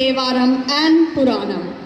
Devaram and Puranam.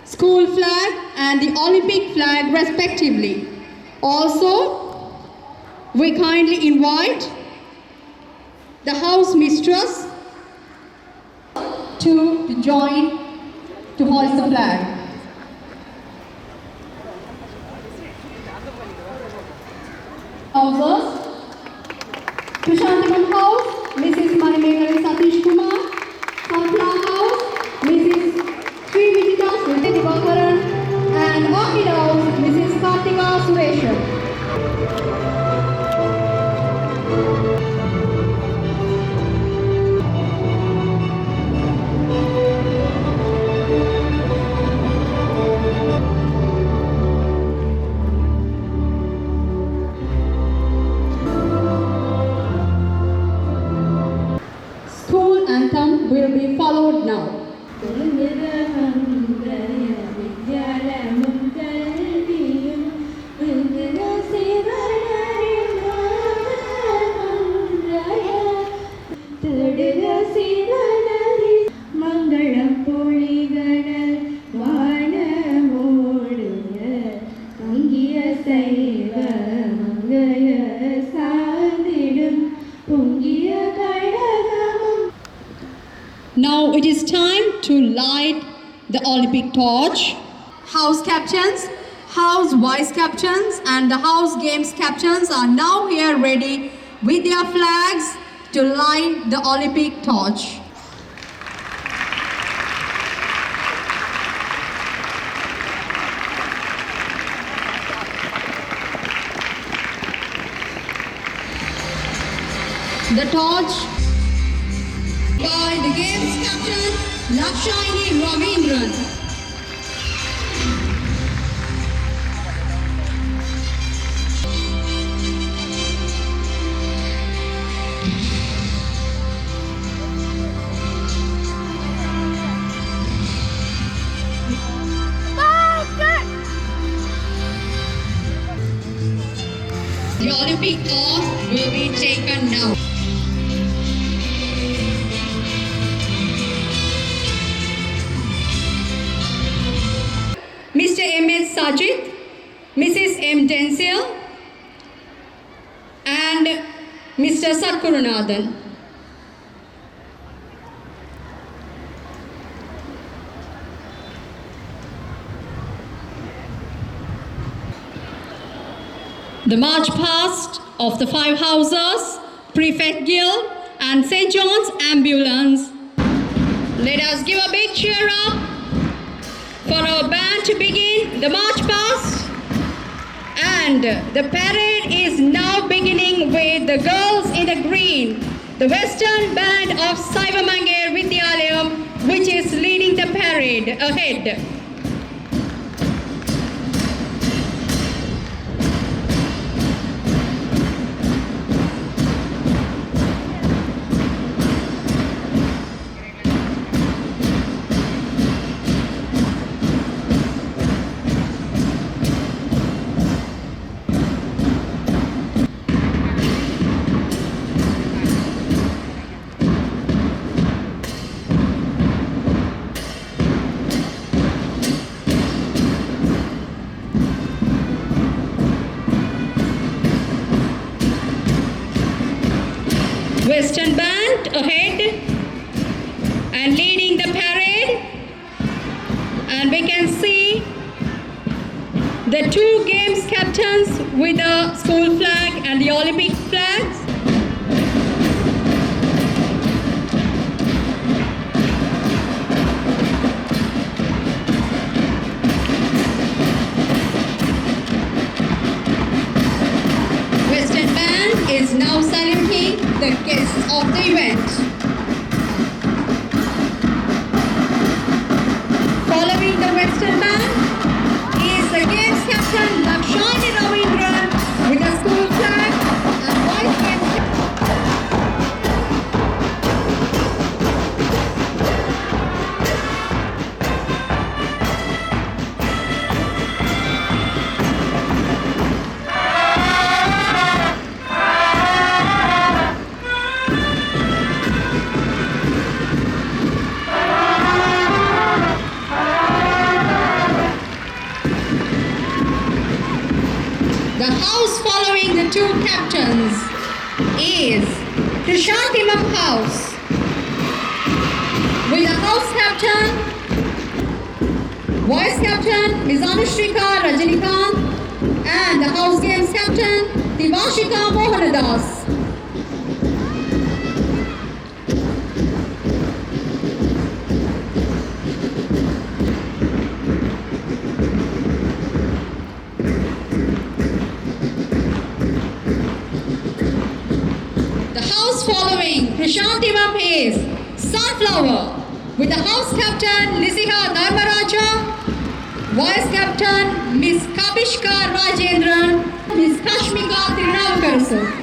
School flag and the Olympic flag respectively. Also, we kindly invite the house mistress to join to hoist the flag. Houses, Krishantiman House, Mrs. Manimegali Satish Kumar, Sunflower House, Mrs. Sri Vijita Smriti Divakaran, and Orchid House, Mrs. Kartika Suresham. School anthem will be followed now. Now it is time to light the Olympic torch. House captains, house vice captains, and the house games captains are now here ready with their flags to light the Olympic torch. The torch by the games captain Lakshayani Ravindran. The Olympic torch will be taken now. Mr. M.S. Sajid, Mrs. M. Densil, and Mr. Satkurunathan. The march past of the five houses, Prefect Guild, and St. John's Ambulance. Let us give a big cheer up for our band to begin the march past. And the parade is now beginning with the girls in the green, the Western Band of Saivamangair Vidyalayam, which is leading the parade ahead. Western Band ahead and leading the parade, and we can see the two games captains with the school flag and the Olympic flags. the guests of the event. Following the Western Band is the Games Captain Lakshani Ravindran with a school flag and Vice Games The house following the two captains is Krishantimam House with the house captain, vice captain Ms. Anushrika Rajinikanth and the house games captain Divashika Mohanadas. The house following Krishantimam is Sunflower with the house captain Lisiha Dharmaraja, vice captain Ms. Kabishka Rajendran, Ms. Kashmika Tirunavakarasu.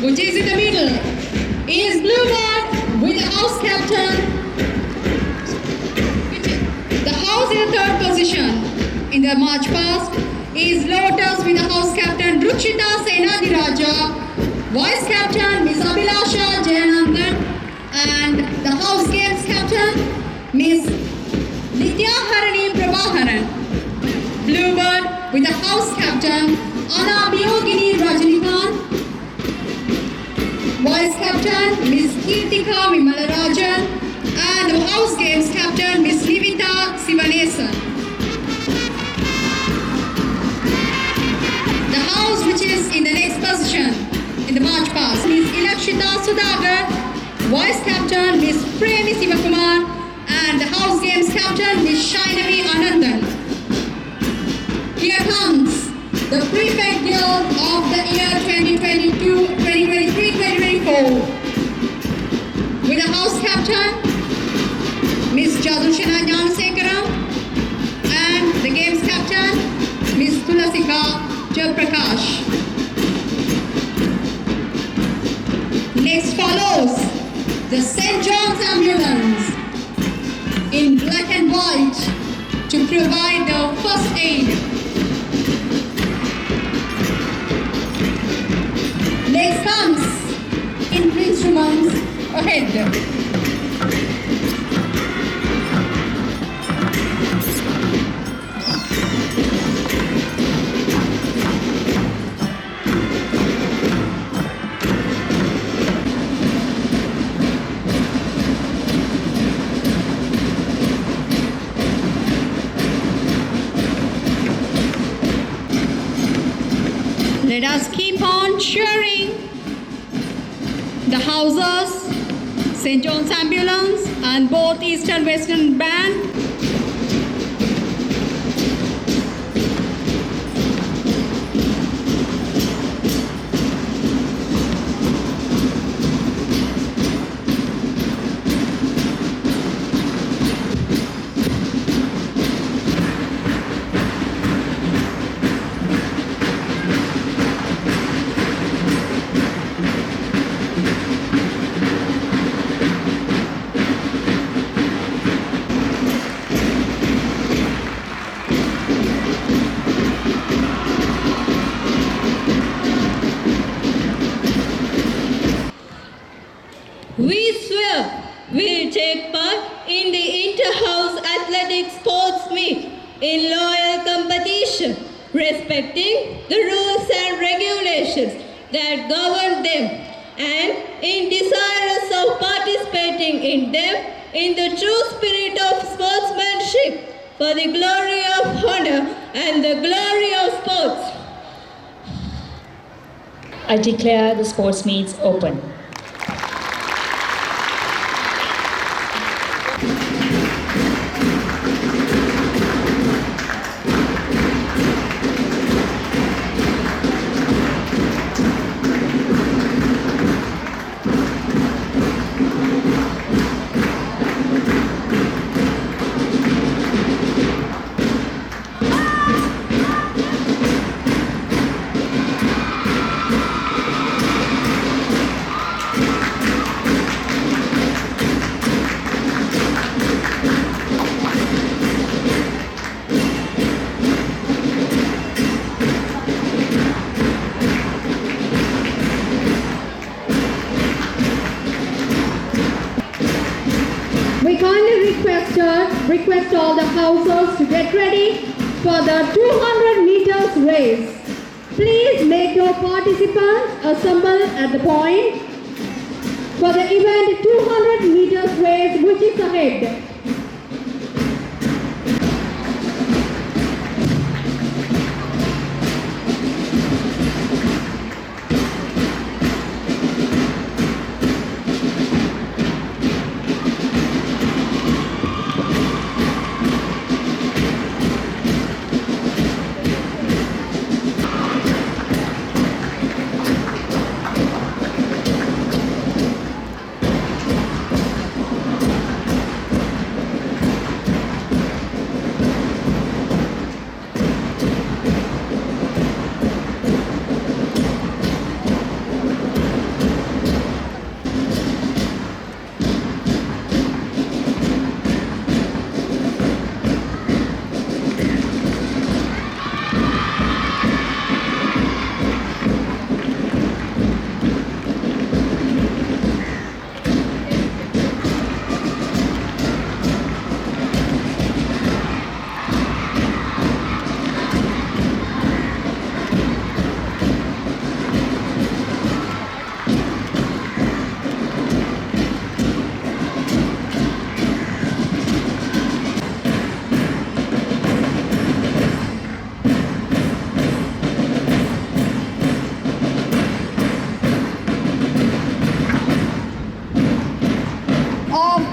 Which is in the middle is Bluebird with the house captain. The house in the third position in the march past is Lotus with the house captain Ruchita Senadiraja, vice captain Ms. Abhilasha Jayanandan and the house games captain Ms. Nitya Harani Prabhaharan. Bluebird with the house captain Anna Biyogini Rajinikanth, vice captain Ms. Kirtika Vimalarajan and the house games captain Ms. Nivita Sivanesan. The house which is in the next position in the march past is Ilakshita Sudhagar, vice captain Ms. Premi Sivakumar and the house games captain Ms. Shainavi Anandan. Here comes the Prefect Guild of the year 2022, 2023, 2024 with the house captain Ms. Jadushana Janasekara and the games captain Ms. Tulasika Jayaprakash. Next follows the St. John's Ambulance in black and white to provide the first aid. Next comes in instruments ahead. Let us keep on cheering the houses, St. John's Ambulance and both East and Western Band. will take part in the Inter-House Athletic Sports Meet in loyal competition, respecting the rules and regulations that govern them, and in desirous of participating in them in the true spirit of sportsmanship for the glory of honor and the glory of sports. I declare the sports meets open. We kindly request all the houses to get ready for the 200 meters race. Please make your participants assemble at the point for the event 200 meters race which is ahead.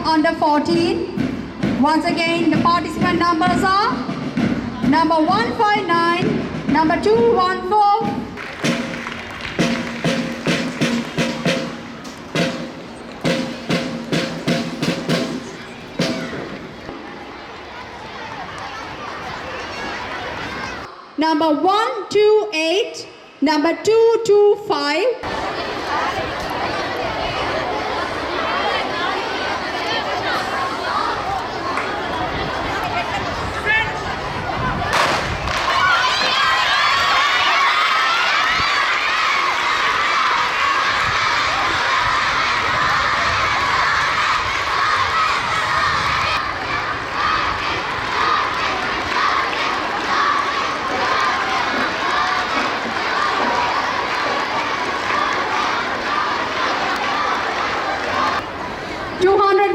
Under 14. Once again, the participant numbers are number 159, number 214, number 128, number 225,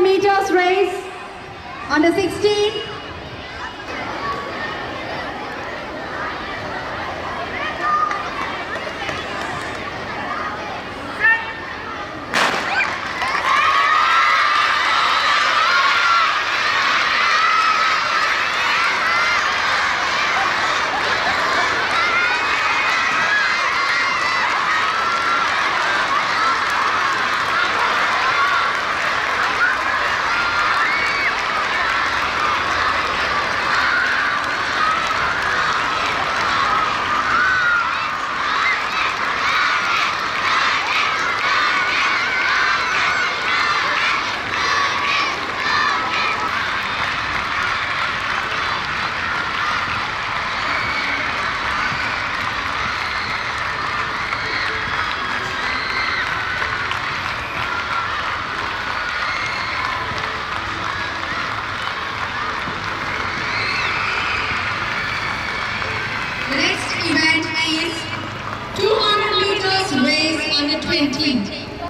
meters race, under 16. The next event is 200 meters race under 20.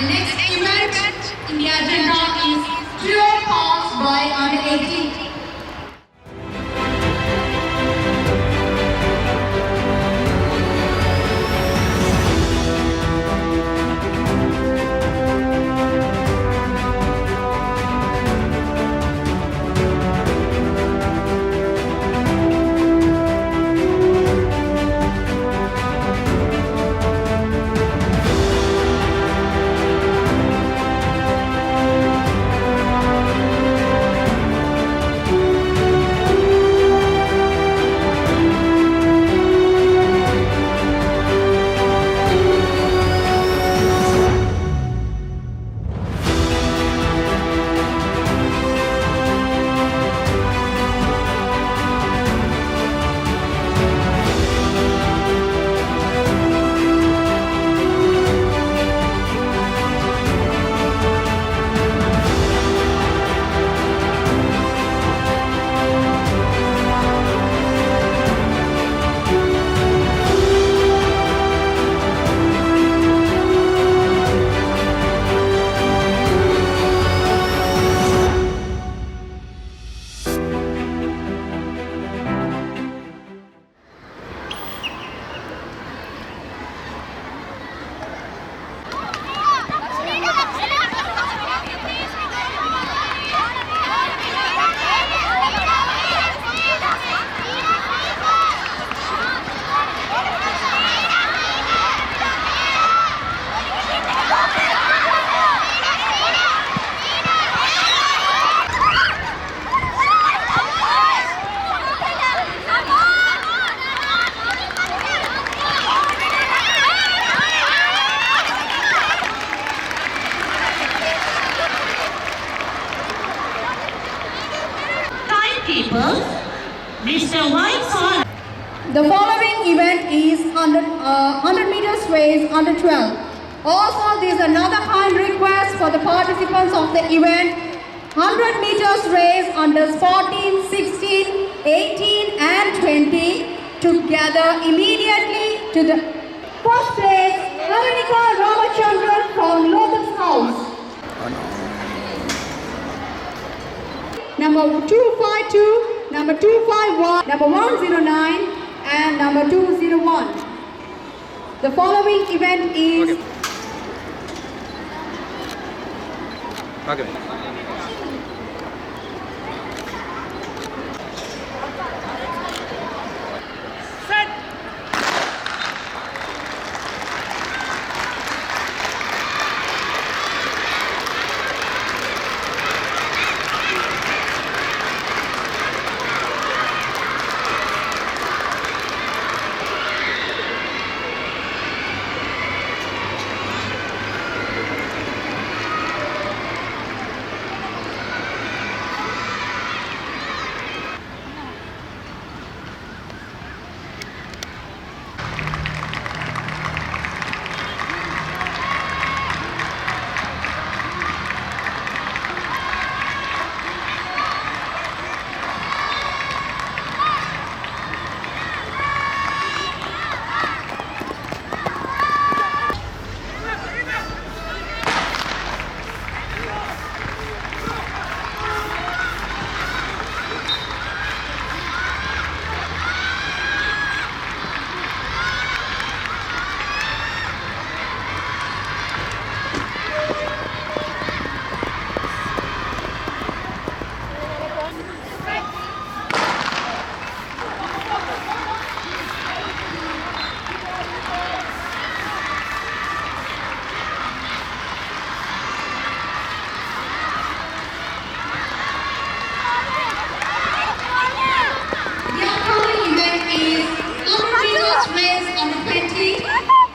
The next event in the agenda is True Pass by under 18. Mr. Whitehall. The following event is 100 meters race under 12. Also, there is another kind request for the participants of the event. 100 meters race under 14, 16, 18 and 20 to gather immediately to the first place, Harunika Ramachandran from Lotus House. Number 252, number 251, number 109 and number 201. The following event is Okay.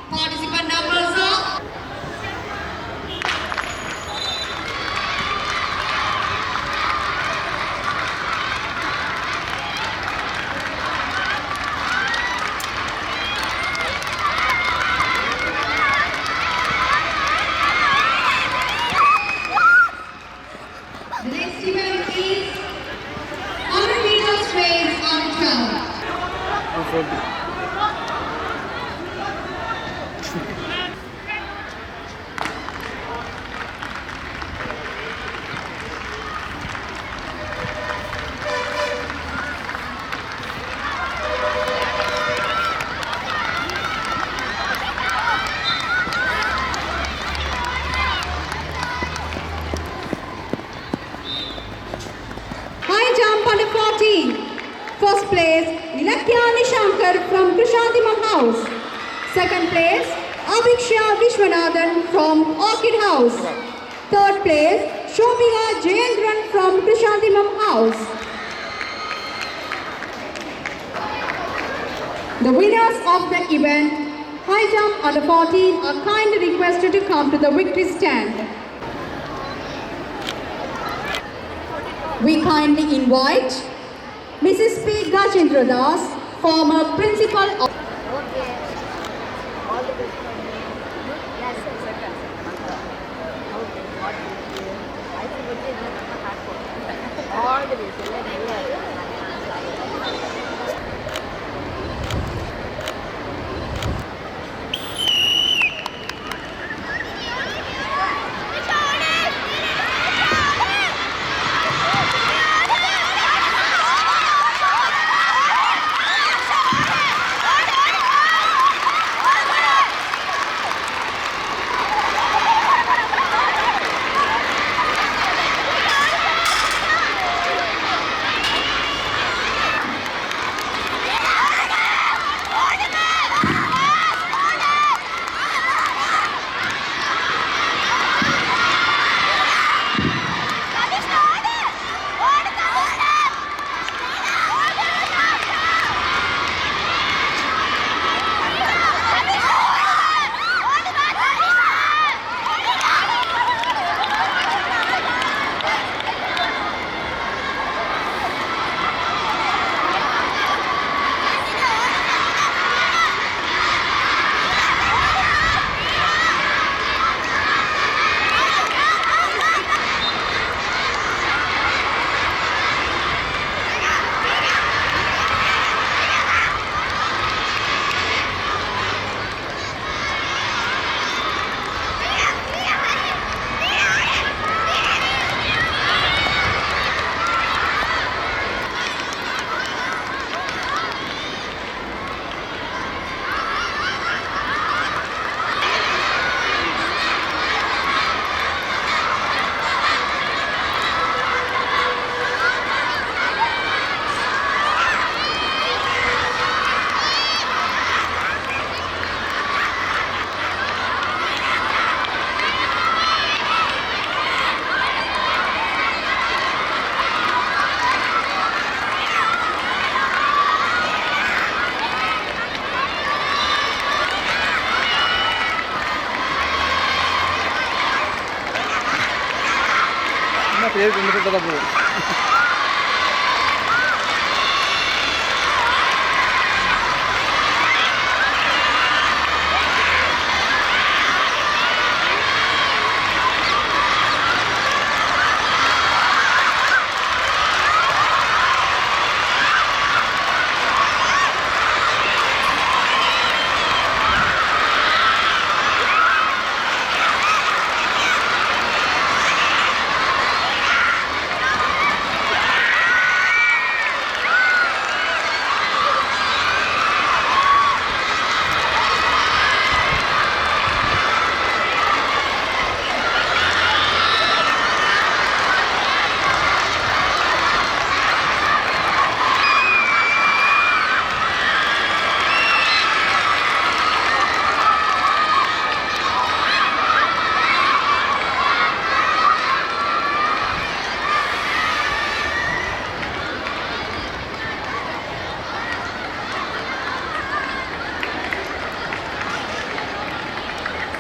participant numbers are the next event is 100 meters race on 12. House. Second place, Aviksha Vishwanathan from Orchid House. Third place, Shobhika Jayendran from Krishantimam House. The winners of the event, high jump under 14, are kindly requested to come to the victory stand. We kindly invite Mrs. P. Gajendra Das, former principal of പേര് കൊണ്ടിട്ടതാ പോകും.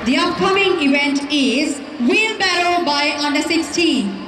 The upcoming event is Wheelbarrow by Under 16.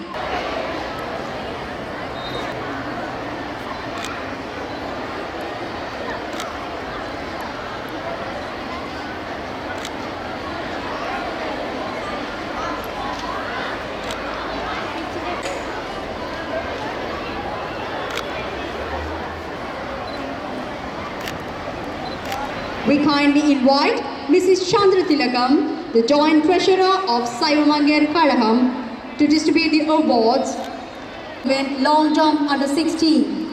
We kindly invite Mrs. Chandra Tilakam, the Joint Treasurer of Saivamangir Kalaham, to distribute the awards when long jump under 16.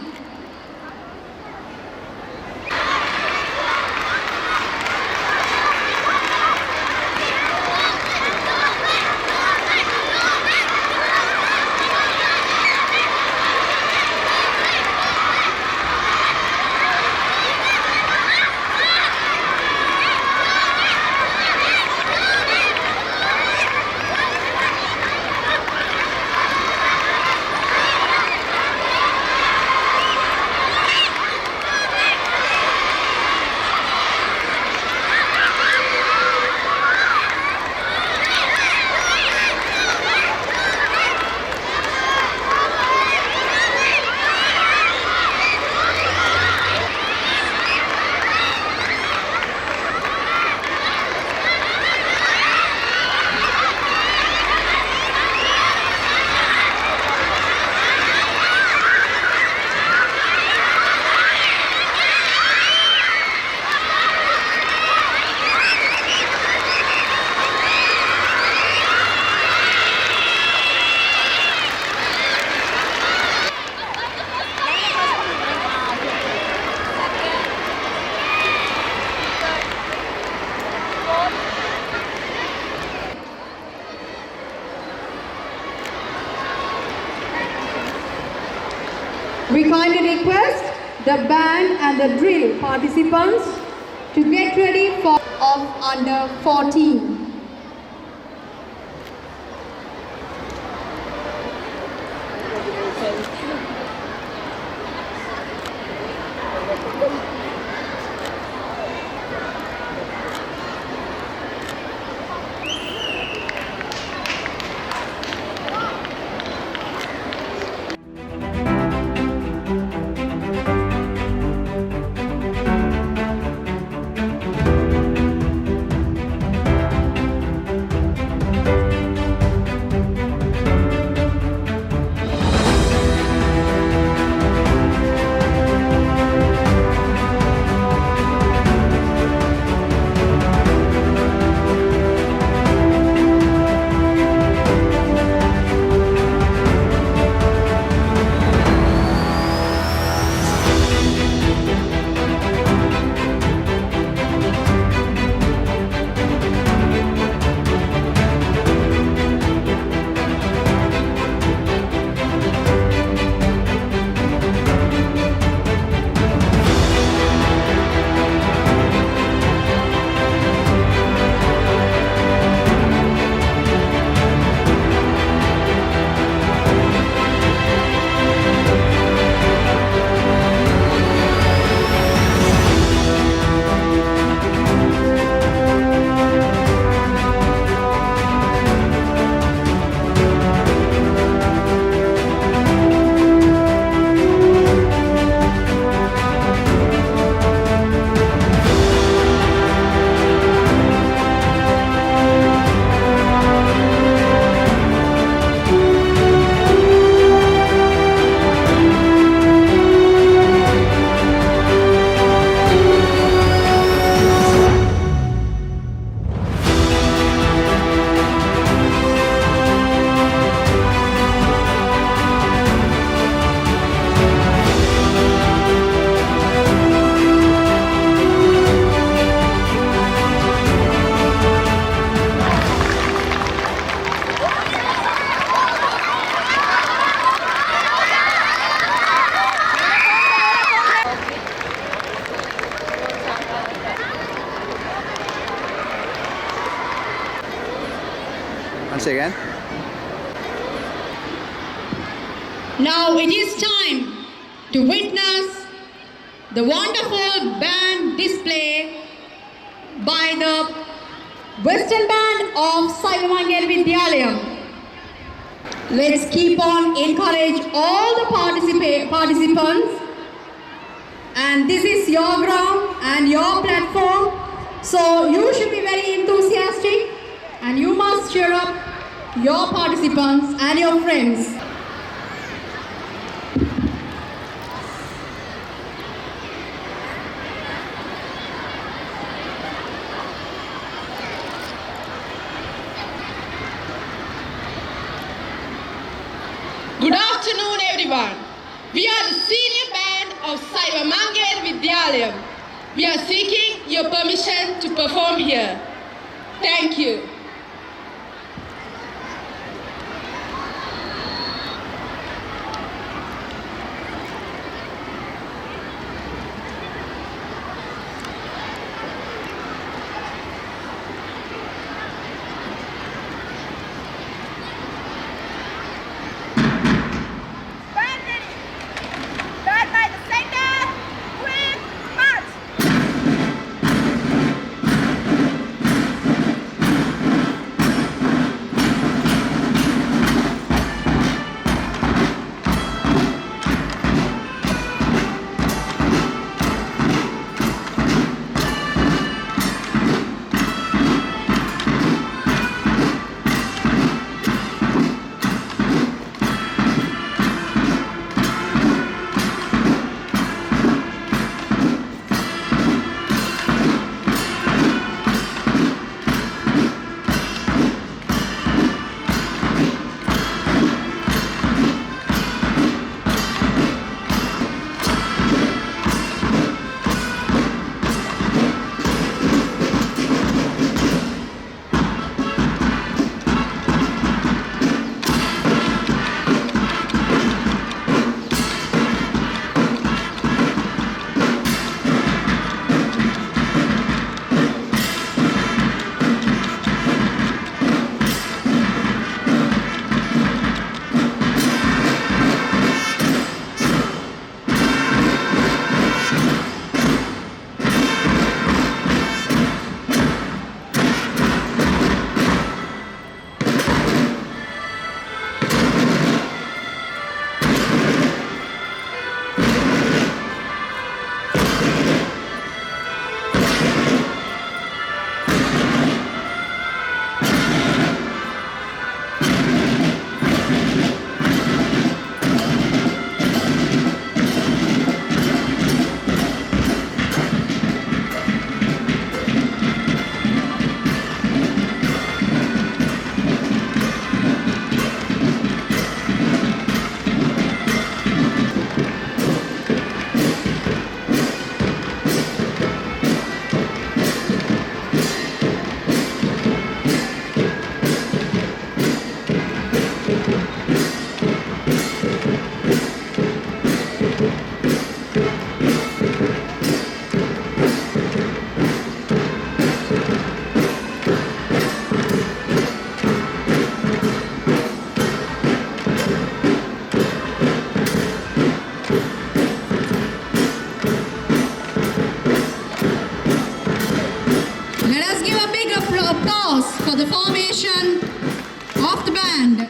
We kindly request the band and the drill participants to get ready for of under 14. Once again. Now it is time to witness the wonderful band display by the Western Band of Saivamangel Vidyalayam. Let's keep on encourage all the participants, and this is your ground and your platform, so you should be very enthusiastic and you must cheer up your participants and your friends. Good afternoon, everyone. We are the senior band of Saivamangel Vidyalayam. We are seeking your permission to perform here. Thank you. March! of applause for the formation of the band.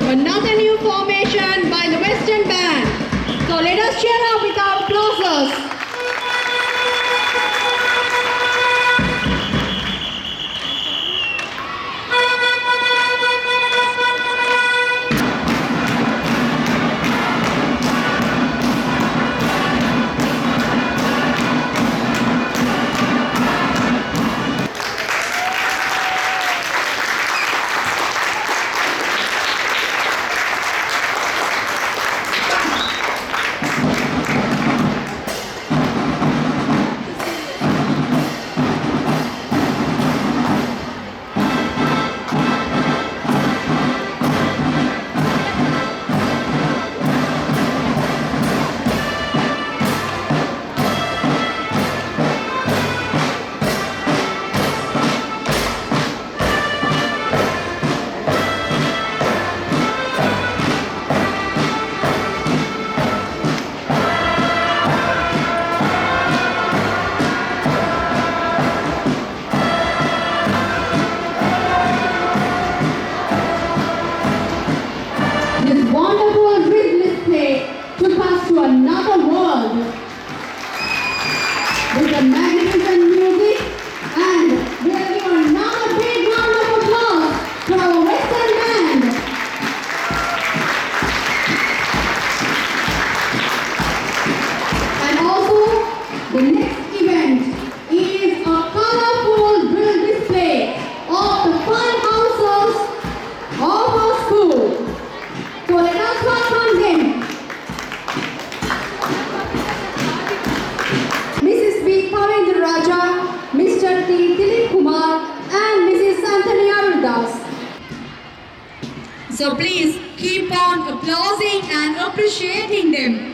Another new formation by the Western Band. So let us cheer up with our applauses. This wonderful rhythmic play took us to another world with the magnificent music, and we'll give another big round of applause to our Western Band. And also, the next event is a colorful drill display of the fine houses of our school. So let us welcome them. Mrs. B. Kavendra Raja, Mr. T. Dilip Kumar, and Mrs. Anthony Arundas. So please keep on applauding and appreciating them.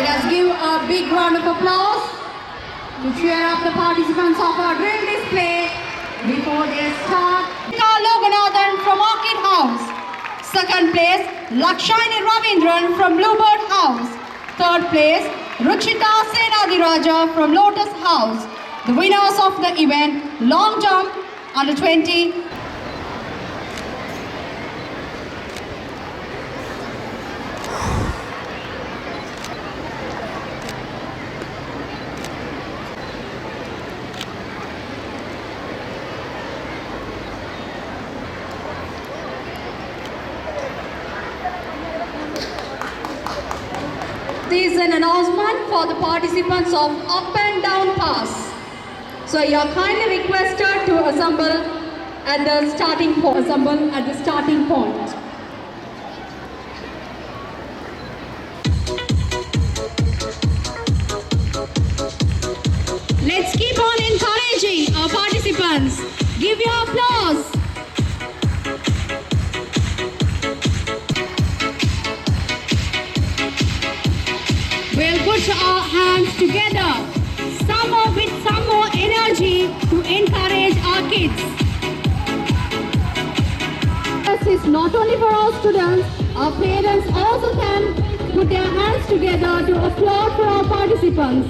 Let us give a big round of applause to cheer up the participants of our drill display before they start. Loganathan from Orchid House. Second place, Lakshani Ravindran from Bluebird House. Third place, Ruchita Senadiraja from Lotus House. The winners of the event, long jump, under 20. This is an announcement for the participants of up and down pass. So you are kindly requested to assemble at the starting point. Let's keep on encouraging our participants. Give your applause. We'll put our hands together, with some more energy to encourage our kids. This is not only for our students, our parents also can put their hands together to applaud for our participants.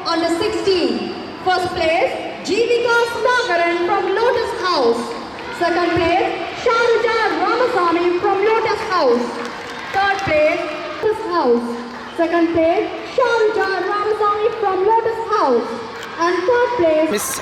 under 16. First place, Jeevika Sagaran from Lotus House. Second place, Sharuja Ramasamy from Lotus House. Third place, Lotus House. Second place, Sharuja Ramasamy from Lotus House. And third place, Miss.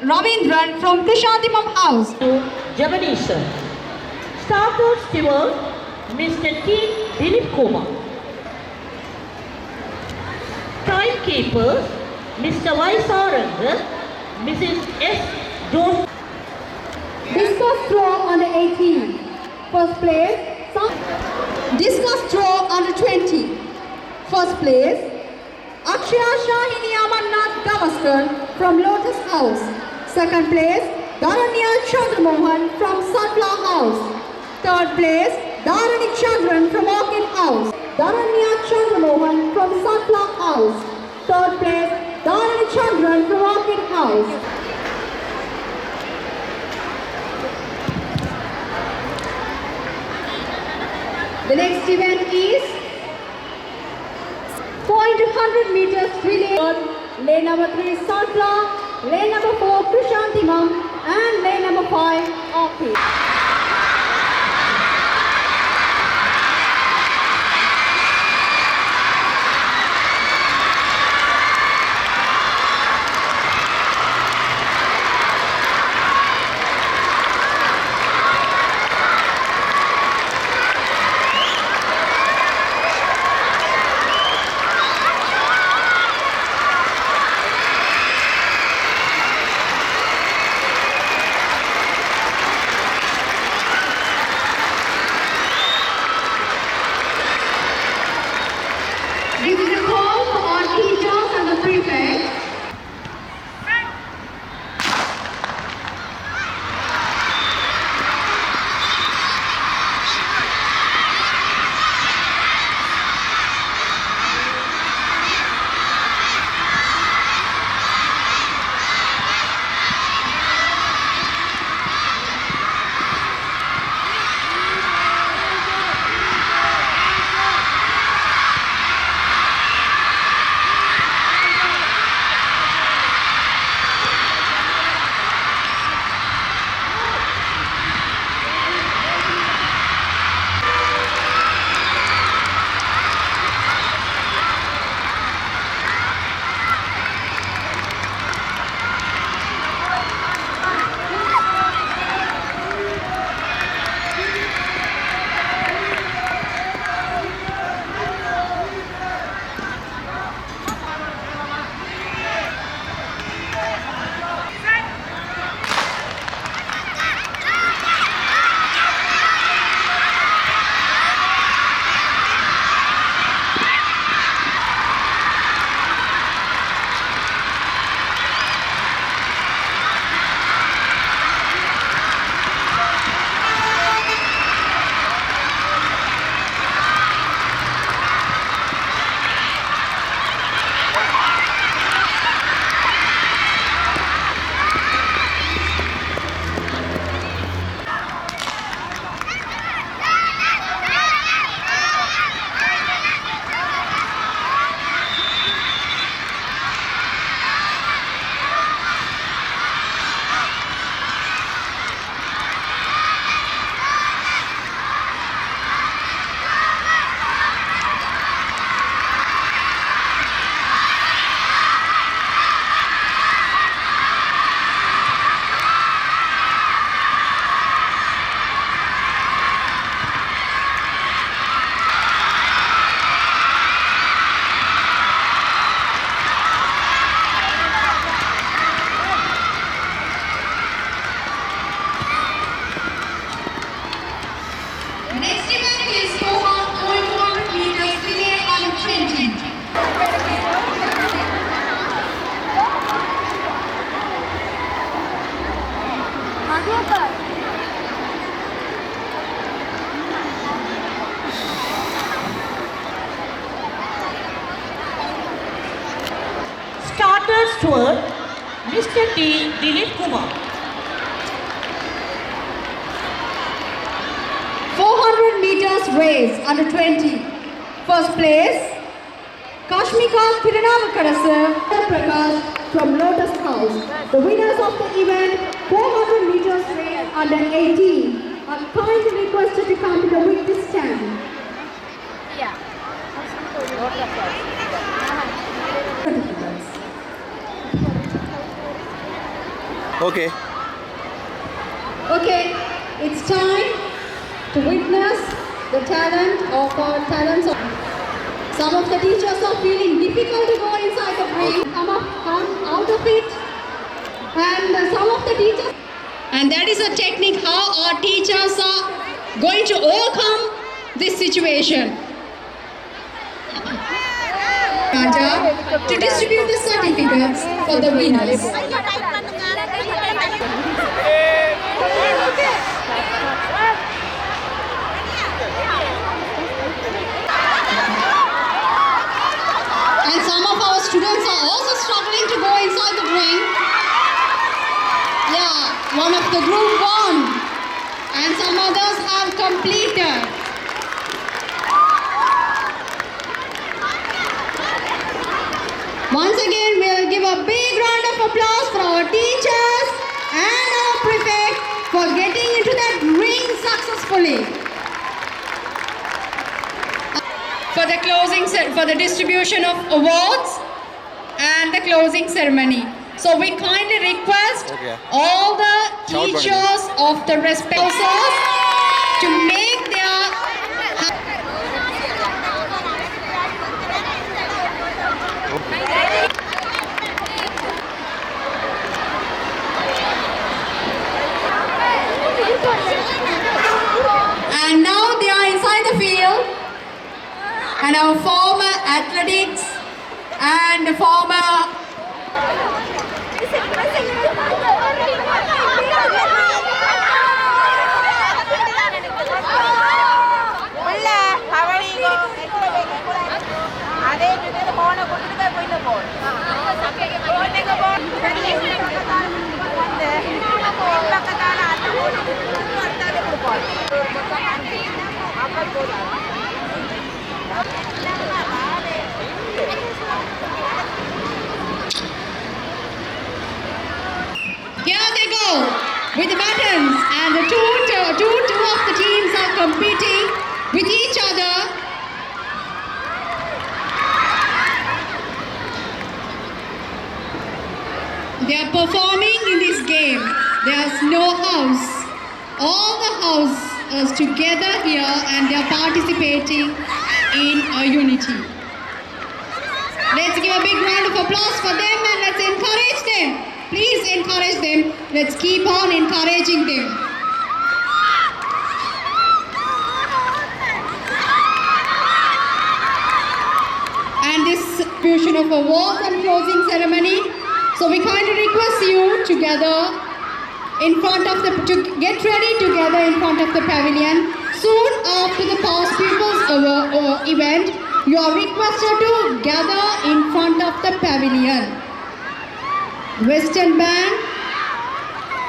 Ravindran from Krishantimam House. Javanisha. Starter steward, Mr. T. Dilip Kumar. Timekeepers, Mr. Y. Saranga, Mrs. S. Joseph. Discus throw under 18. First place, discus throw under 20. First place, Akshaya Shahini Amarnath Gavaskar from Lotus House. Second place, Dharanya Chandramohan from Sunflower House. Third place, Dharani Chandran from Orchid House. Dharanya Chandramohan from Sunflower House. Third place, Dharani Chandran from Orchid House. The next event is 400 meters relay. Lane number 3 Saltla, lane number 4 Krishantimam, and lane number 5 Orchid. This is a call for all teachers and the prefects. The next event is 400 meters relay under 20. Starters tour, Mr. D. Dilip Kumar. 400 meters race under 20. First place, Kashmika Thirunamakarasu Prakash from Lotus House. The winners of the event, 400 meters race under 18, are kindly requested to come to the witness stand. Okay. Okay, it's time to witness the talent of our talents. Some of the teachers are feeling difficult to go inside the ring, come out of it, and some of the teachers. And that is a technique how our teachers are going to overcome this situation. Raja, to distribute the certificates for the winners. And some of our students are also struggling to go inside the ring. Yeah, one of the group won, and some others have completed. Once again, we'll give a big round of applause for our teachers and our prefect for getting into that ring successfully. For the distribution of awards and the closing ceremony. So we kindly request all the teachers of the respective houses to make their and now they are inside the field, and our former athletics and former here they go with the buttons, and the two of the teams are competing with each other. They are performing in this game. There's no house. All the houses together here, and they are participating in a unity. Let's give a big round of applause for them and let's encourage them. Please encourage them. Let's keep on encouraging them. And this distribution of awards and closing ceremony. So we kindly request you together in front of the, to get ready together in front of the pavilion. Soon after the past pupils event, you are requested to gather in front of the pavilion. Western Band,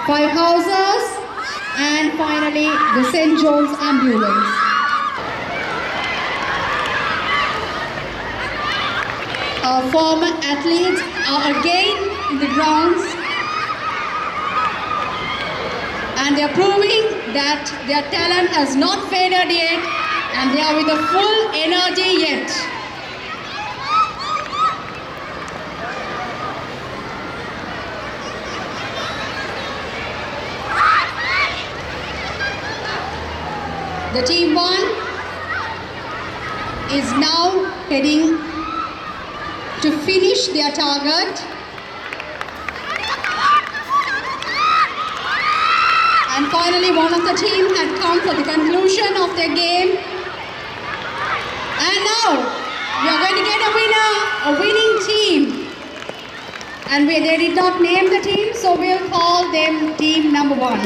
5 houses, and finally the St. John's Ambulance. Our former athletes are again in the grounds, and they are proving that their talent has not faded yet, and they are with a full energy yet. The team 1 is now heading to finish their target. And finally, one of the team had come for the conclusion of their game. And now, we are going to get a winning team. And they did not name the team, so we'll call them team number 1.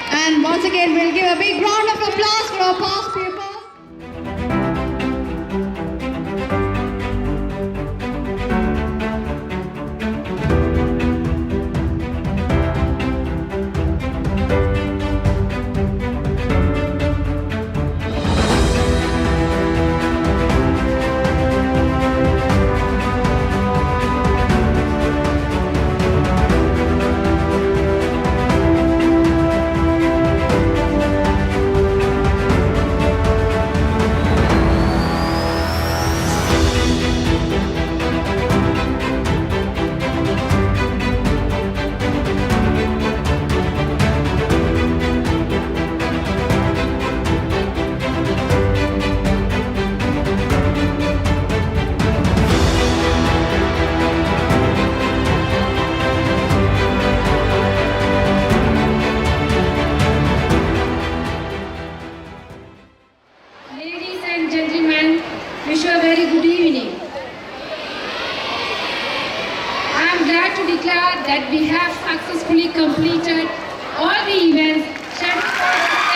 And once again, we'll give a big round of applause for our past pupils. That we have successfully completed all the events scheduled for the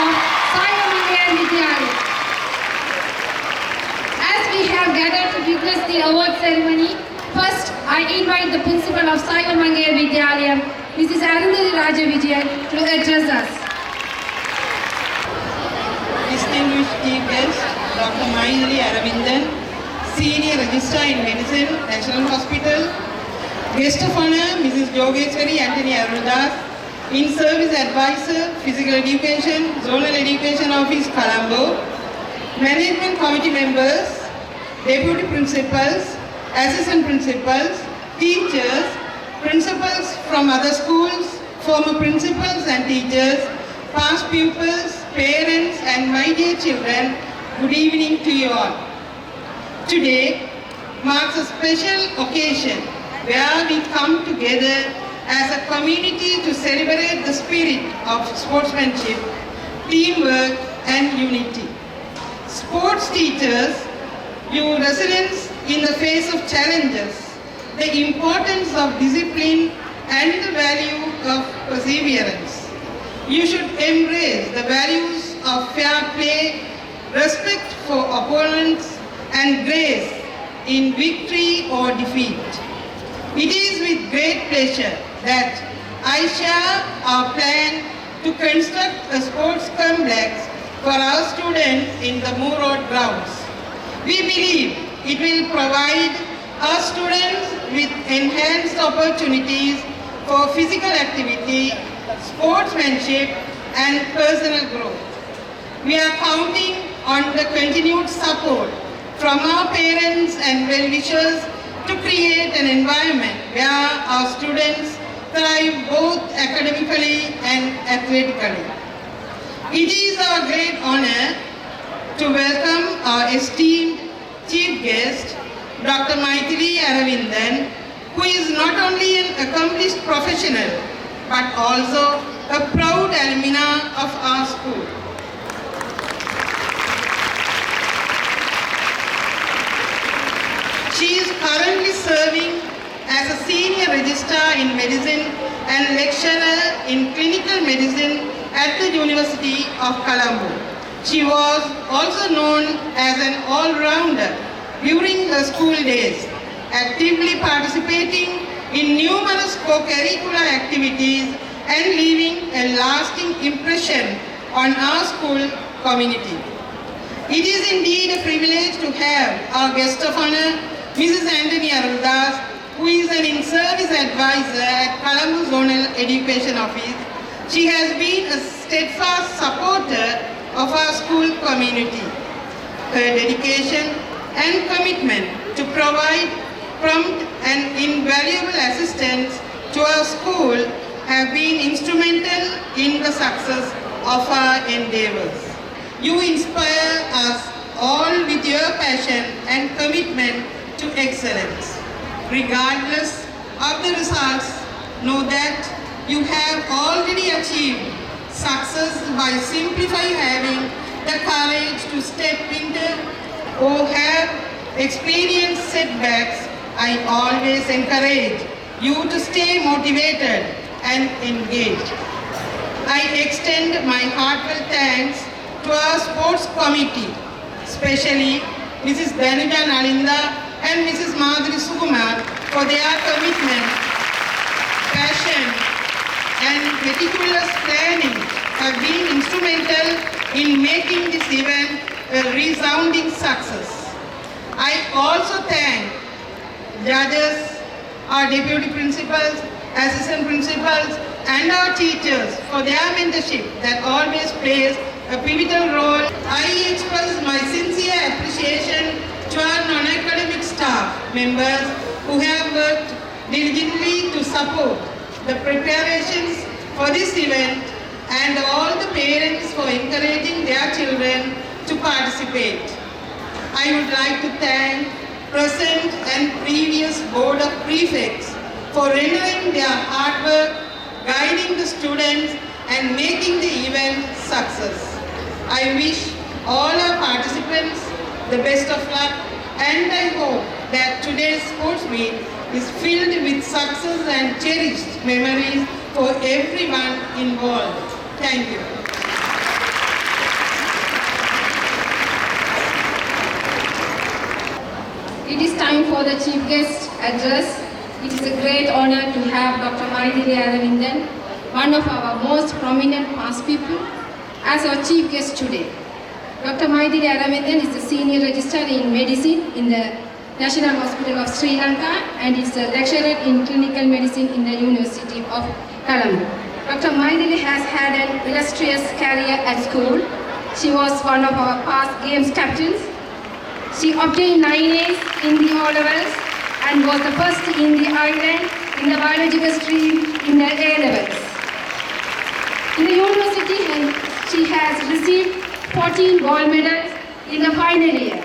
of Saiva Mangair Vidyalaya. As we have gathered to witness the award ceremony, first I invite the principal of Saiva Mangair Vidyalaya, Mrs. Arundhati Rajavijayan, to address us. Distinguished chief guest, Dr. Mainali Aravindan, Senior Registrar in Medicine, National Hospital. Guest of honor, Mrs. Yogeshwari Anthony Arundas, In-Service Advisor, Physical Education, Zonal Education Office, Colombo. Management Committee members, Deputy Principals, Assistant Principals, teachers, principals from other schools, former principals and teachers, past pupils, parents and my dear children, good evening to you all. Today marks a special occasion where we come together as a community to celebrate the spirit of sportsmanship, teamwork and unity. Sports teachers, your resilience in the face of challenges, the importance of discipline and the value of perseverance. You should embrace the values of fair play, respect for opponents and grace in victory or defeat. It is with great pleasure that I share our plan to construct a sports complex for our students in the Moore Road grounds. We believe it will provide our students with enhanced opportunities for physical activity, sportsmanship and personal growth. We are counting on the continued support from our parents and well-wishers to create an environment where our students thrive both academically and athletically. It is our great honor to welcome our esteemed chief guest, Dr. Maithili Aravindan, who is not only an accomplished professional but also a proud alumna of our school. She is currently serving as a senior registrar in medicine and lecturer in clinical medicine at the University of Colombo. She was also known as an all-rounder during her school days, actively participating in numerous co-curricular activities and leaving a lasting impression on our school community. It is indeed a privilege to have our guest of honor, Mrs. Anthony Arundas, who is an in-service advisor at Colombo Zonal Education Office. She has been a steadfast supporter of our school community. Her dedication and commitment to provide prompt and invaluable assistance to our school have been instrumental in the success of our endeavors. You inspire us all with your passion and commitment to excellence. Regardless of the results, know that you have already achieved success by simply having the courage to step into or have experienced setbacks. I always encourage you to stay motivated and engaged. I extend my heartfelt thanks to our sports committee, especially Mrs. Dhanuja Nalinda and Mrs. Madhuri Sukumar for their commitment, passion and meticulous planning have been instrumental in making this event a resounding success. I also thank judges, our deputy principals, assistant principals and our teachers for their mentorship that always plays a pivotal role. I express my sincere appreciation to our non-academic staff members who have worked diligently to support the preparations for this event and all the parents for encouraging their children to participate. I would like to thank present and previous Board of Prefects for rendering their hard work, guiding the students and making the event success. I wish all our participants the best of luck and I hope that today's sports meet is filled with success and cherished memories for everyone involved. Thank you. It is time for the chief guest address. It is a great honor to have Dr. Maithili Aravindan, one of our most prominent past people, as our chief guest today. Dr. Maithili Aravindan is the senior registrar in medicine in the National Hospital of Sri Lanka and is a lecturer in clinical medicine in the University of Colombo. Dr. Maithili has had an illustrious career at school. She was one of our past games captains. She obtained 9 A's in the O-levels and was the first in the island in the biological stream in the A-levels. In the university, she has received 14 gold medals in the final year.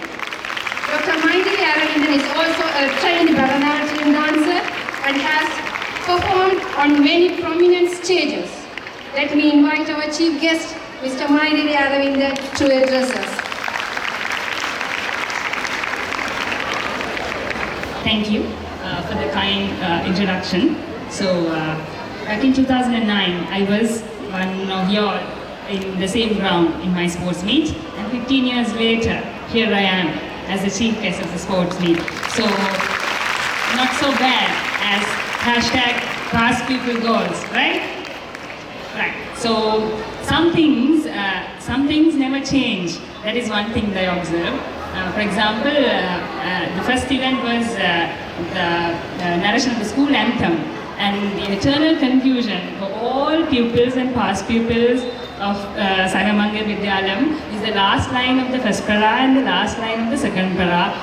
Dr. Maithili Aravindan is also a trained Bharatanatyam dancer and has performed on many prominent stages. Let me invite our chief guest, Mr. Maithili Aravindan, to address us. Thank you for the kind introduction. So, back in 2009, I was one of y'all in the same ground in my sports meet, and 15 years later, here I am as the chief guest of the sports meet. So, not so bad as hashtag past people goals, right? Right. So, some things never change. That is one thing that I observed. For example, the first event was the narration of the school anthem, and the eternal confusion for all pupils and past pupils of Saiva Mangal Vidyalayam is the last line of the first para and the last line of the second para,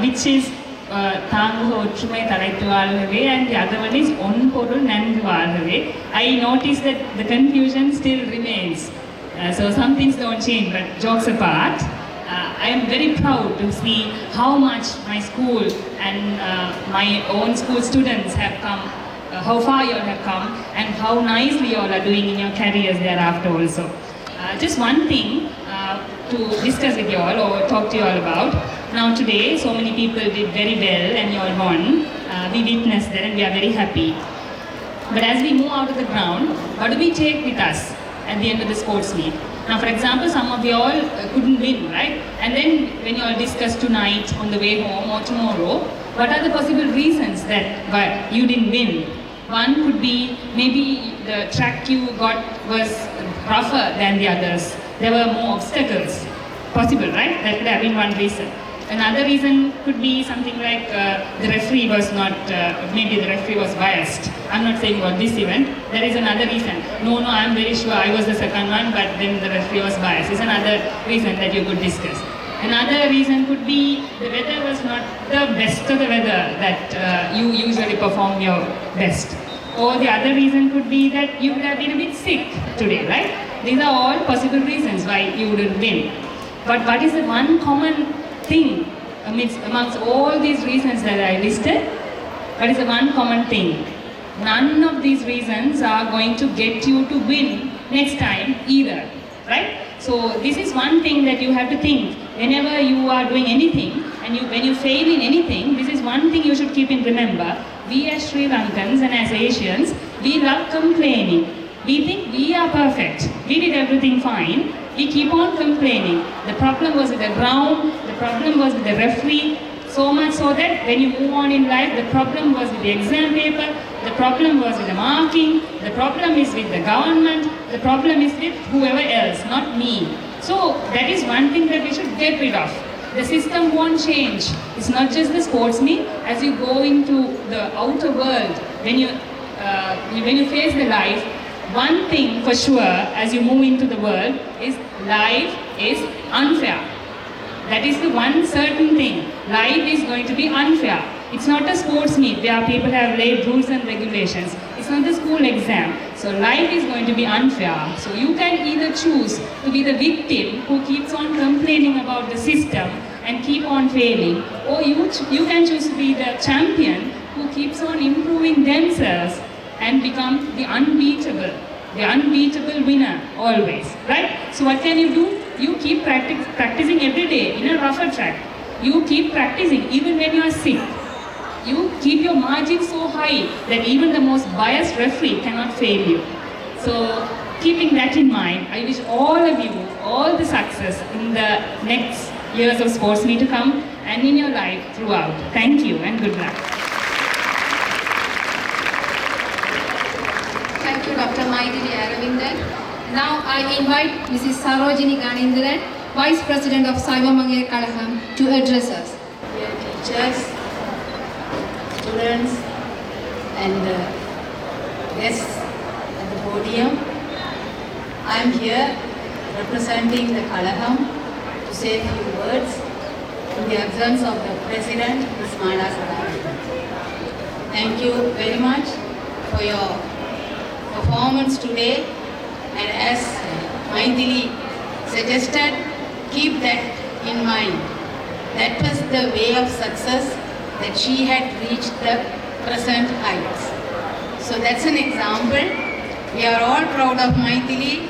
which is Thangu Ottrumai Thalaittu Vaalave, and the other one is On Porul Nandu Vaalave. I noticed that the confusion still remains. So some things don't change, but jokes apart, I am very proud to see how much my school and my own school students have come, how far you all have come, and how nicely you all are doing in your careers thereafter also. Just one thing to discuss with you all or talk to you all about. Now today, so many people did very well and you all won. We witnessed that and we are very happy. But as we move out of the ground, what do we take with us at the end of the sports meet? Now, for example, some of you all couldn't win, right? And then when you all discuss tonight on the way home or tomorrow, what are the possible reasons that why you didn't win? One could be maybe the track you got was rougher than the others. There were more obstacles. Possible, right? That could have been one reason. Another reason could be something like the referee was not, maybe the referee was biased. I'm not saying about this event. There is another reason. No, I'm very sure I was the second one, but then the referee was biased. It's another reason that you could discuss. Another reason could be the weather was not the best of the weather that you usually perform your best. Or the other reason could be that you would have been a bit sick today, right? These are all possible reasons why you wouldn't win. But what is the one common thing amongst all these reasons that I listed? What is the one common thing? None of these reasons are going to get you to win next time either, right? So this is one thing that you have to think whenever you are doing anything, and when you fail in anything, this is one thing you should keep in remember. We as Sri Lankans and as Asians, we love complaining. We think we are perfect. We did everything fine. We keep on complaining. The problem was with the ground, the problem was with the referee, so much so that when you move on in life, the problem was with the exam paper, the problem was with the marking, the problem is with the government, the problem is with whoever else, not me. So that is one thing that we should get rid of. The system won't change. It's not just the sports meet. As you go into the outer world, when you face the life, one thing for sure as you move into the world is life is unfair. That is the one certain thing. Life is going to be unfair. It's not a sports meet where people have laid rules and regulations. It's not the school exam. So life is going to be unfair. So you can either choose to be the victim who keeps on complaining about the system and keep on failing, or you can choose to be the champion who keeps on improving themselves and become the unbeatable winner always, right? So what can you do? You keep practicing every day in a rougher track. You keep practicing even when you are sick. You keep your margin so high that even the most biased referee cannot fail you. So keeping that in mind, I wish all of you all the success in the next years of sports meet to come and in your life throughout. Thank you and good luck. Thank you, Dr. Maithili Aravindan. Now I invite Mrs. Sarojini Ganindran, Vice President of Saiva Mangal Kalaham, to address us. teachers, students, and guests at the podium. I am here representing the Kalaham to say a few words in the absence of the President, Ms. Mala Sadar. Thank you very much for your performance today, and as Maithili suggested, keep that in mind. That was the way of success, that she had reached the present heights. So that's an example. We are all proud of Maithili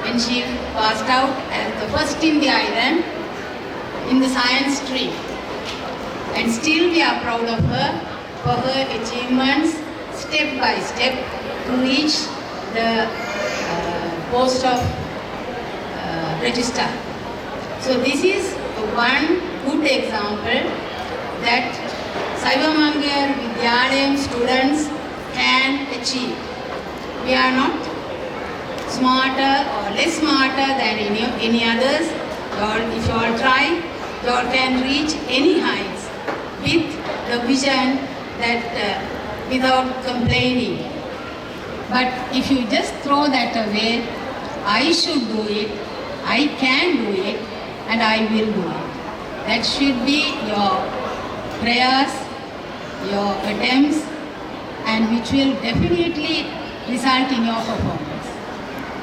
when she passed out as the first in the island in the science stream. And still we are proud of her for her achievements step by step to reach the post of registrar. So this is one good example that Saivamangar Vidyalayam students can achieve. We are not smarter or less smarter than any others. If you all try, you all can reach any heights with the vision that without complaining. But if you just throw that away, I should do it, I can do it, and I will do it. That should be your prayers, your attempts, and which will definitely result in your performance.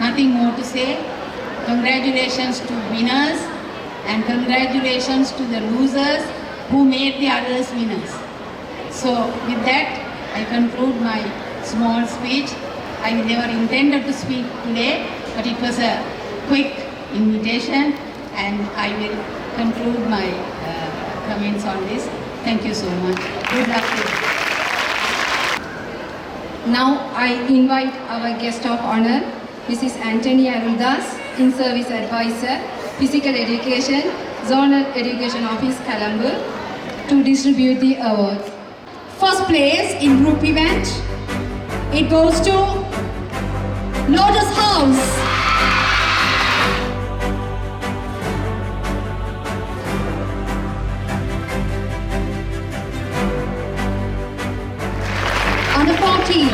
Nothing more to say. Congratulations to winners and congratulations to the losers who made the others winners. So with that, I conclude my small speech. I never intended to speak today, but it was a quick invitation, and I will conclude my comments on this. Thank you so much. Good luck to you. Now I invite our guest of honor, Mrs. Antonia Aruldas, In-Service Advisor, Physical Education, Zonal Education Office, Colombo, to distribute the awards. First place in group event, it goes to Lotus House. Under 14,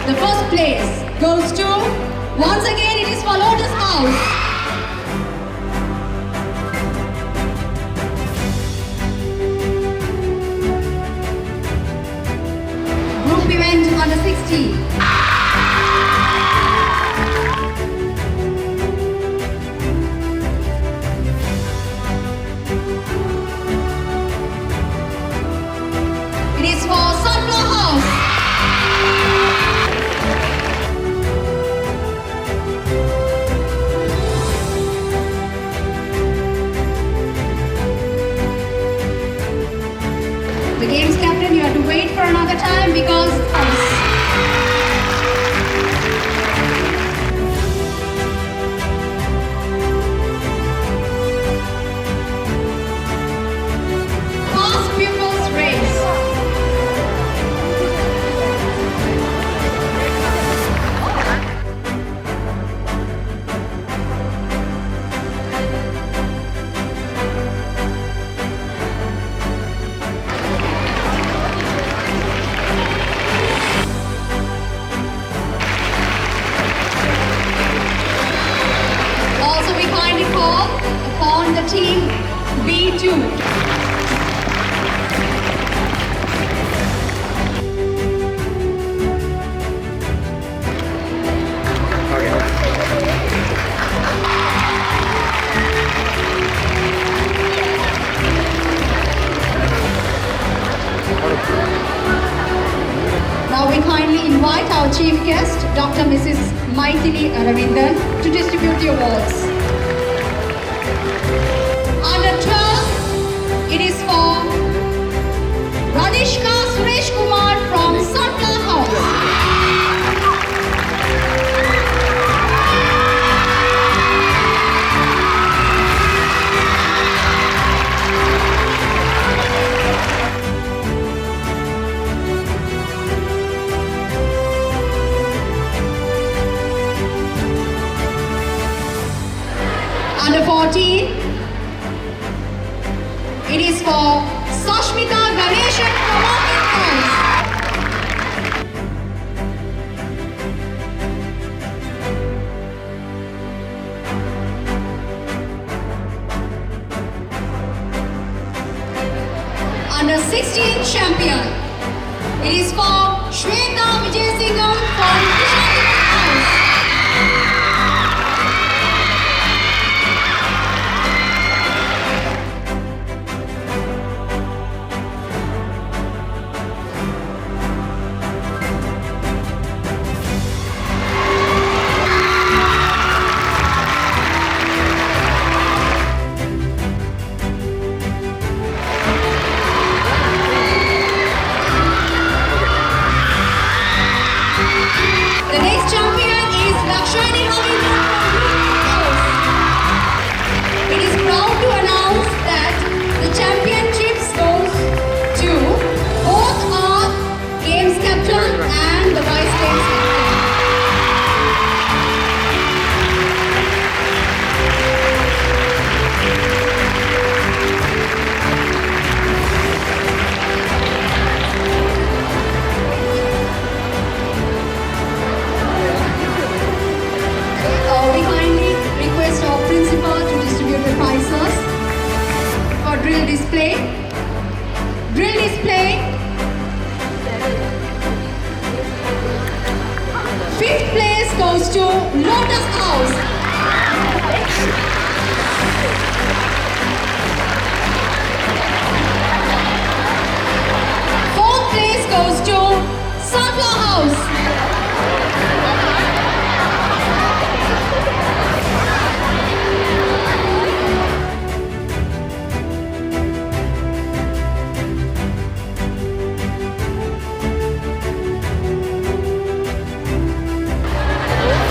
the first place goes to, once again it is for Lotus House. Group event under 16. It is for Sunflower House. The game's captain, you have to wait for another time because past pupils race. Also, we kindly call upon the team B2. Now we kindly invite our chief guest, Dr. Mrs. Maithili Aravindan, to distribute the awards. Under 12, it is for Radhishka Suresh Kumar from Sunflower House. Under 14, it is for Sashmita Ganeshan for walking noise. Under 16 champion. It is for Shweta Vijaysingham from Krishnagiri House. The next champion is Lakshani Ravindran from Green House. It is proud to announce that the championships goes to both our games captain and the vice games captain. We kindly request our principal to distribute the prizes for drill display. Drill display. Fifth place goes to Lotus House. Fourth place goes to Sunflower House.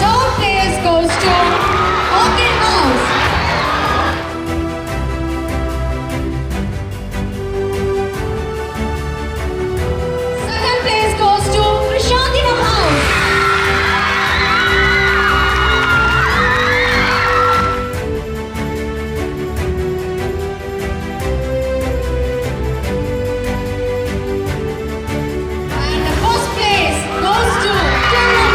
Third place goes to Orchid House. Second place goes to Krishantina House. And the first place goes to Kiran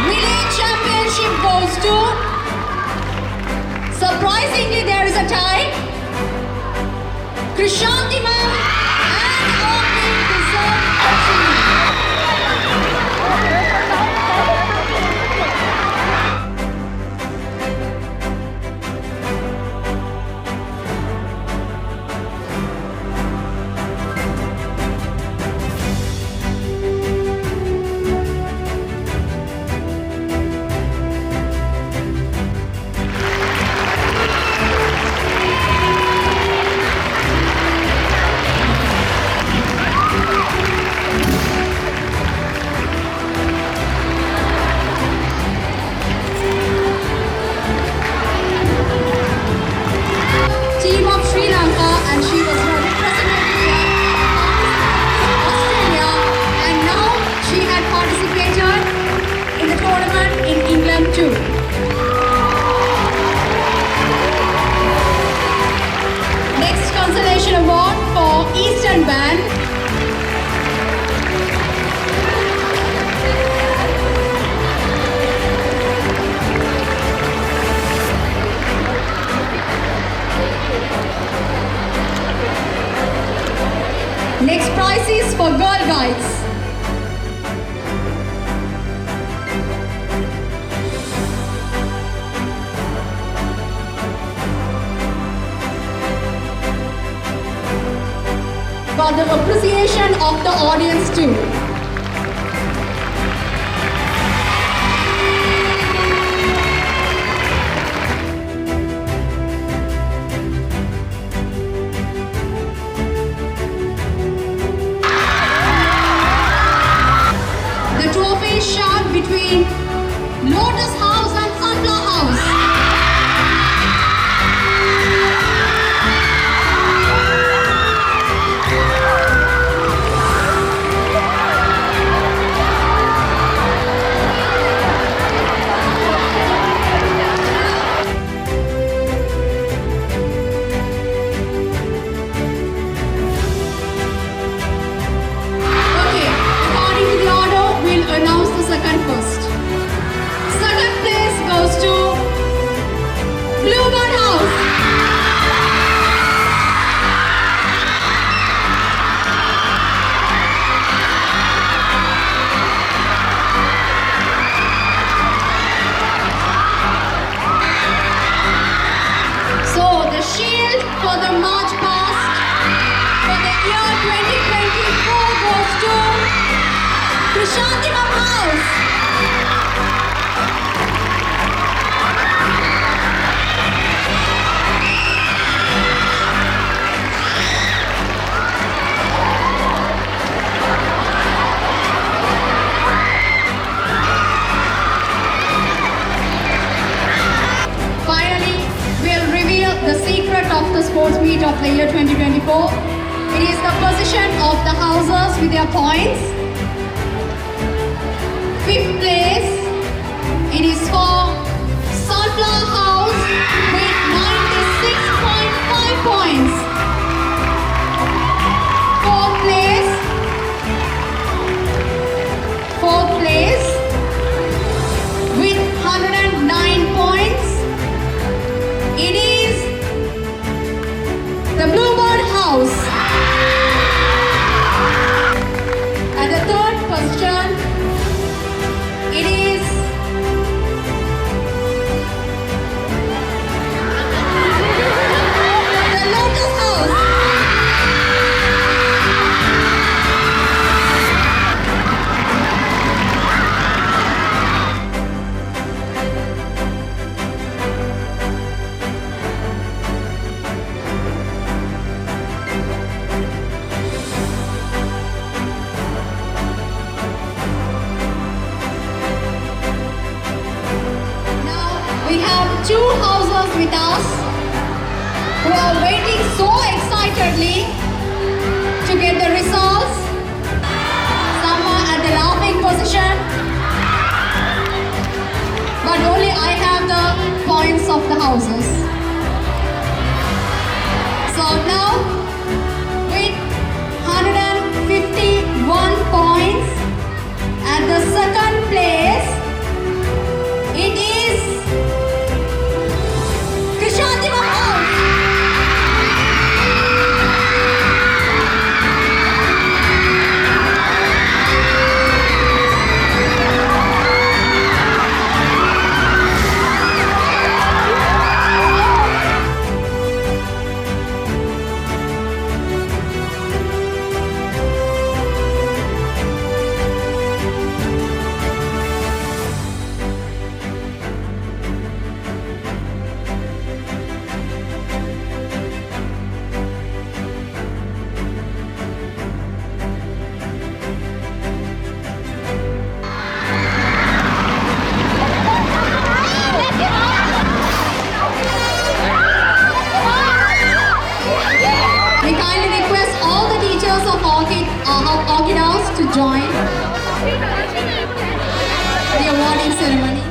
Relay championship goes to, surprisingly there is a tie, Krishantima and Orchid deserve achievement. Team of Sri Lanka, and she was representing Australia, and now she had participated in the tournament in England too. Next consolation award for Eastern Band. Next prize is for Girl Guides. For the appreciation of the audience too. between Lotus House and Sunflower House. Okay, according to the order, we'll announce the second first. Second place goes to Bluebird House. So the shield for the March past for the year 2024 goes to Krishantimam House. Finally, we'll reveal the secret of the sports meet of the year 2024. It is the position of the houses with their points. Fifth place, it is for Sunflower House with 96.5 points. Fourth place with 109 points. It is the Bluebird House. At the third position, it is the Lotus House. Now we have two houses with us who are waiting so excitedly to get the results. Some are at the laughing position, but only I have the points of the houses. So now with 151 points at the second place, it is Krishantimam House. We kindly request all the teachers of Orchid House to join the awarding ceremony.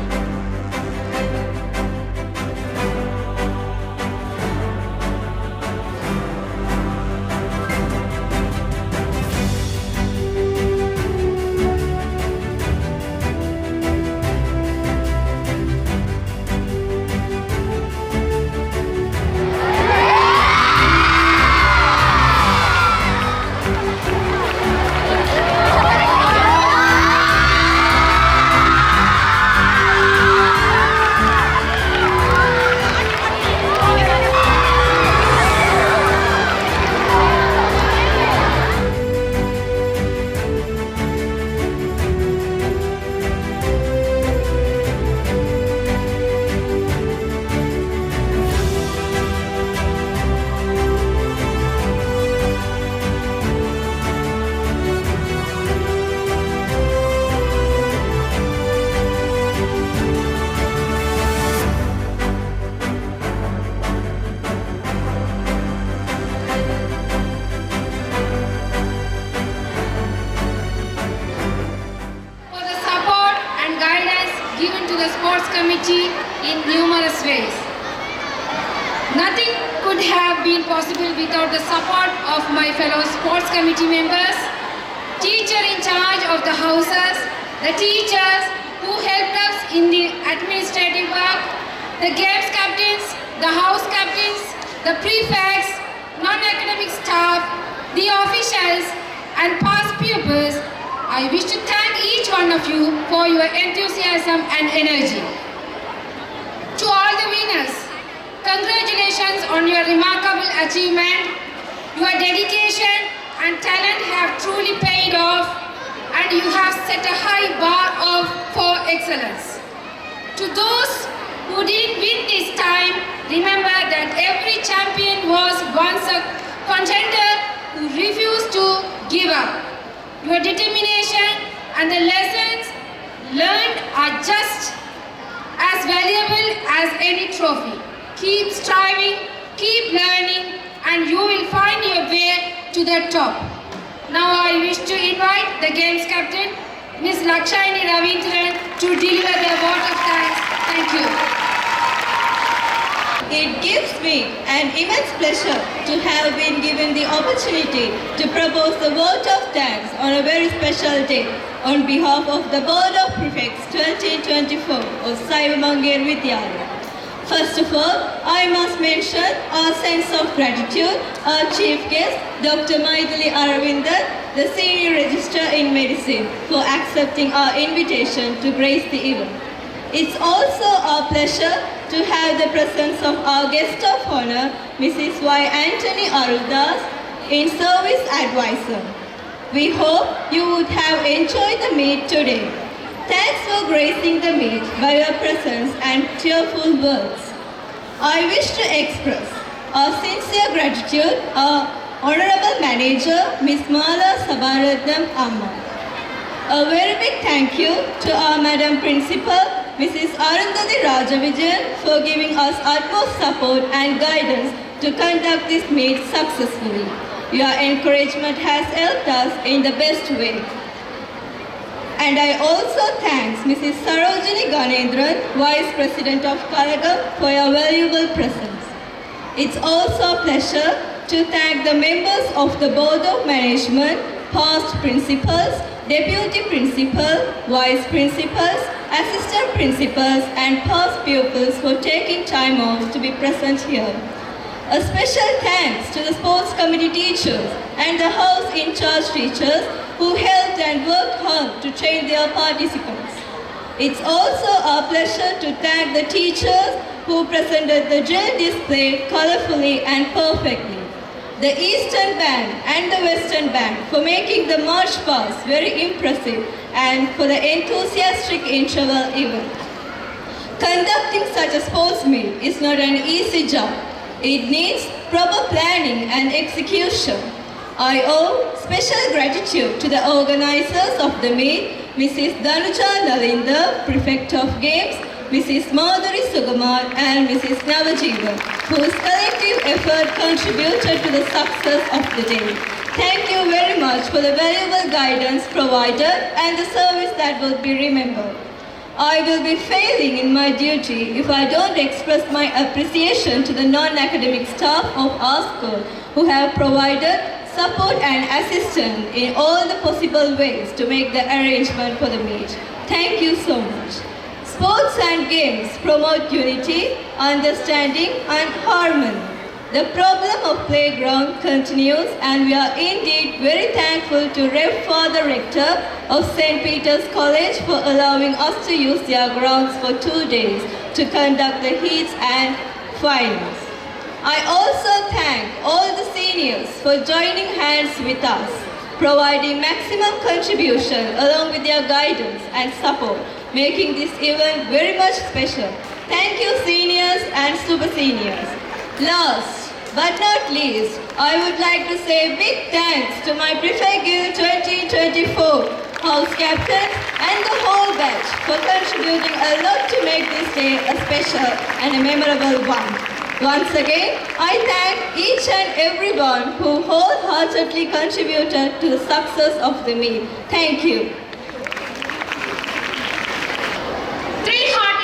committee in numerous ways. Nothing could have been possible without the support of my fellow sports committee members, teacher in charge of the houses, the teachers who helped us in the administrative work, the games captains, the house captains, the prefects, non-academic staff, the officials and past pupils. I wish to thank each one of you for your enthusiasm and energy. To all the winners, congratulations on your remarkable achievement. Your dedication and talent have truly paid off, and you have set a high bar for excellence. To those who didn't win this time, remember that every champion was once a contender who refused to give up. Your determination and the lessons learned are just as valuable as any trophy. Keep striving, keep learning, and you will find your way to the top. Now I wish to invite the games captain, Ms. Lakshayani Ravindran, to deliver the vote of thanks. Thank you. It gives me an immense pleasure to have been given the opportunity to propose the vote of thanks on a very special day on behalf of the Board of Prefects 2024 of Saivamangair Vidyalaya. First of all, I must mention our sense of gratitude, our chief guest, Dr. Maithili Aravindan, the Senior Registrar in Medicine, for accepting our invitation to grace the event. It's also our pleasure to have the presence of our guest of honor, Mrs. Y. Anthony Aruldas, in service advisor. We hope you would have enjoyed the meet today. Thanks for gracing the meet by your presence and cheerful words. I wish to express our sincere gratitude to our Honorable Manager, Ms. Mala Sabaratnam Amma. A very big thank you to our Madam Principal, Mrs. Arundhati Rajavijayan, for giving us utmost support and guidance to conduct this meet successfully. Your encouragement has helped us in the best way. And I also thank Mrs. Sarojini Ganendran, Vice President of Kalagam, for your valuable presence. It's also a pleasure to thank the members of the Board of Management, past principals, deputy principal, vice principals, assistant principals and past pupils for taking time off to be present here. A special thanks to the sports committee teachers and the house in charge teachers who helped and worked hard to train their participants. It's also our pleasure to thank the teachers who presented the drill display colorfully and perfectly, the Eastern Band and the Western Band for making the march past very impressive and for the enthusiastic interval event. Conducting such a sports meet is not an easy job. It needs proper planning and execution. I owe special gratitude to the organizers of the meet, Mrs. Dhanuja Nalinda, Prefect of Games, Mrs. Madhuri Sugamar and Mrs. Navajeevan, whose collective effort contributed to the success of the day. Thank you very much for the valuable guidance provided and the service that will be remembered. I will be failing in my duty if I don't express my appreciation to the non-academic staff of our school who have provided support and assistance in all the possible ways to make the arrangement for the meet. Thank you so much. Sports and games promote unity, understanding and harmony. The problem of playground continues and we are indeed very thankful to Rev. Father Rector of St. Peter's College for allowing us to use their grounds for 2 days to conduct the heats and finals. I also thank all the seniors for joining hands with us, providing maximum contribution along with their guidance and support, making this event very much special. Thank you seniors and super seniors. Last but not least, I would like to say big thanks to my Prefect Guild 2024 house captains and the whole batch for contributing a lot to make this day a special and a memorable one. Once again, I thank each and everyone who wholeheartedly contributed to the success of the meet. Thank you. 3 heart